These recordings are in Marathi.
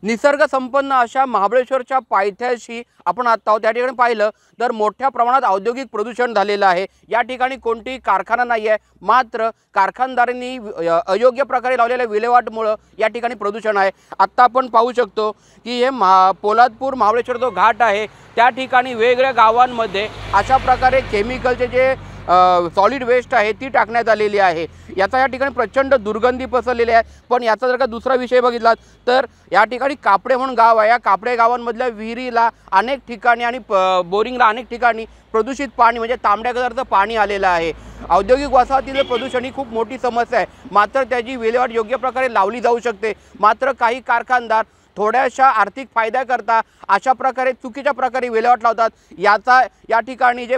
निसर्ग संपन्न अशा महाबळेश्वरच्या पायथ्याशी आपण आता त्या ठिकाणी पाहिलं तर मोठ्या प्रमाणात औद्योगिक प्रदूषण झालेलं आहे। या ठिकाणी कोणतीही कारखाना नाही आहे, मात्र कारखानदारांनी अयोग्य प्रकारे लावलेल्या विल्हेवाटमुळे या ठिकाणी प्रदूषण आहे। आता आपण पाहू शकतो की हे पोलादपूर महाबळेश्वर जो घाट आहे त्या ठिकाणी वेगवेगळ्या गावांमध्ये अशा प्रकारे केमिकलचे जे सॉलिड वेस्ट आहे ती टाकण्यात आलेली आहे। याचा या ठिकाणी प्रचंड दुर्गंधी पसरलेली आहे। पण याचा जर का दुसरा विषय बघितला तर या ठिकाणी कापडे म्हणून गाव आहे, या कापडे गावांमधल्या विहिरीला अनेक ठिकाणी आणि बोरिंगला अनेक ठिकाणी प्रदूषित पाणी म्हणजे तांबड्या कलरचं पाणी आलेलं आहे। औद्योगिक वसाहतीतील प्रदूषण ही खूप मोठी समस्या आहे, मात्र त्याची विल्हेवाट योग्य प्रकारे लावली जाऊ शकते। मात्र काही कारखानदार थोड्याशा आर्थिक फायद्याकरता अशा प्रकारे चुकीच्या प्रकारे विल्हेवाट लावतात। याचा या ठिकाणी जे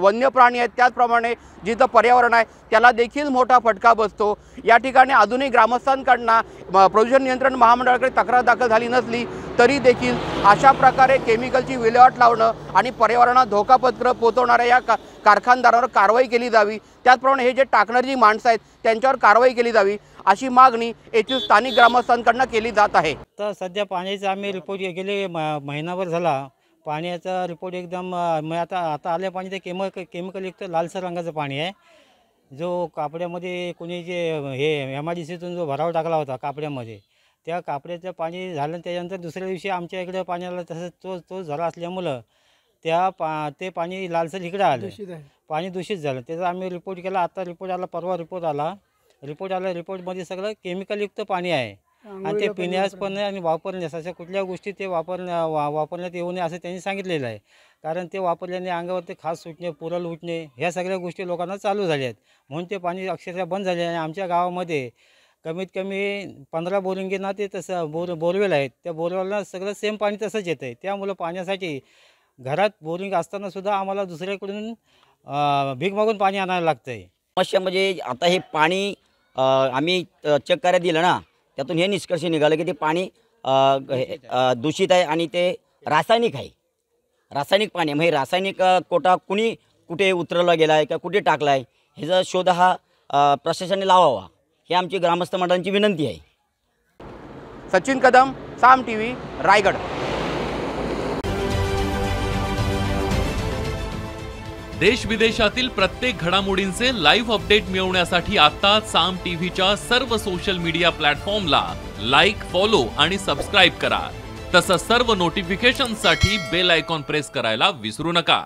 वन्य प्राणी आहेत त्याचप्रमाणे जिथं पर्यावरण आहे त्याला देखील मोठा फटका बसतो। या ठिकाणी अजूनही ग्रामस्थांकडून प्रदूषण नियंत्रण महामंडळाकडे तक्रार दाखल झाली नसली तरी देखील अशा प्रकारे केमिकलची विल्हेवाट लावणं आणि पर्यावरणात धोका पोहोचवणाऱ्या या कारखानदारावर कारवाई केली जावी। त्याचप्रमाणे हे जे टाकणारी जी माणसं आहेत त्यांच्यावर कारवाई केली जावी अशी मागणी येथील स्थानिक ग्रामस्थांकडून केली जात आहे। तर सध्या पाण्याचा आम्ही रिपोर्ट गेले महिनाभर झाला, पाण्याचा रिपोर्ट एकदम आता आल्या पाणी ते केमिकलयुक्त लालसर रंगाचं पाणी आहे। जो कापड्यामध्ये कोणी जे हे MIDCतून जो भराव टाकला होता कापड्यामध्ये, त्या कापड्याचं पाणी झालं। त्याच्यानंतर दुसऱ्या दिवशी आमच्या इकडे पाण्याला तसं तो झाला असल्यामुळं ते पाणी लालसर इकडे आलं, पाणी दूषित झालं। त्याचा आम्ही रिपोर्ट केला। आता रिपोर्ट आला, परवा रिपोर्ट आला। रिपोर्टमध्ये सगळं केमिकलयुक्त पाणी आहे आणि ते पिण्यास पण आणि वापरण्यास अशा कुठल्या गोष्टी ते वापरण्यात येऊ नये असं त्यांनी सांगितलेलं आहे। कारण ते वापरल्याने अंगावरती खास सुटणे, पुरळ उठणे ह्या सगळ्या गोष्टी लोकांना चालू झाल्या आहेत, म्हणून ते पाणी अक्षरशः बंद झाले आहे। आमच्या गावामध्ये कमीत कमी 15 बोरिंगींना ते तसं बोरवेल आहेत, त्या बोरवेलला सगळं सेम पाणी तसंच येतं आहे। त्यामुळं पाण्यासाठी घरात बोरिंग असताना सुद्धा आम्हाला दुसऱ्याकडून भीक मागून पाणी आणायला लागतं आहे। समस्या म्हणजे आता हे पाणी आम्ही चेक करायला दिलं ना, त्यातून हे निष्कर्ष निघालं की ते पाणी दूषित आहे आणि ते रासायनिक आहे, रासायनिक पाणी। मग हे रासायनिक कोटा कुठे उतरवला गेला आहे का कुठे टाकला आहे ह्याचा शोध हा प्रशासनाने लावावा, ही आमची ग्रामस्थ मंडळांची विनंती आहे। सचिन कदम, साम TV, रायगड। देश विदेशातील प्रत्येक घडामोडींचे लाईव्ह अपडेट मिळवण्यासाठी आता साम टीव्हीच्या सर्व सोशल मीडिया प्लॅटफॉर्मला लाईक, फॉलो आणि सबस्क्राईब करा। तसंच सर्व नोटिफिकेशनसाठी बेल आयकॉन प्रेस करायला विसरू नका।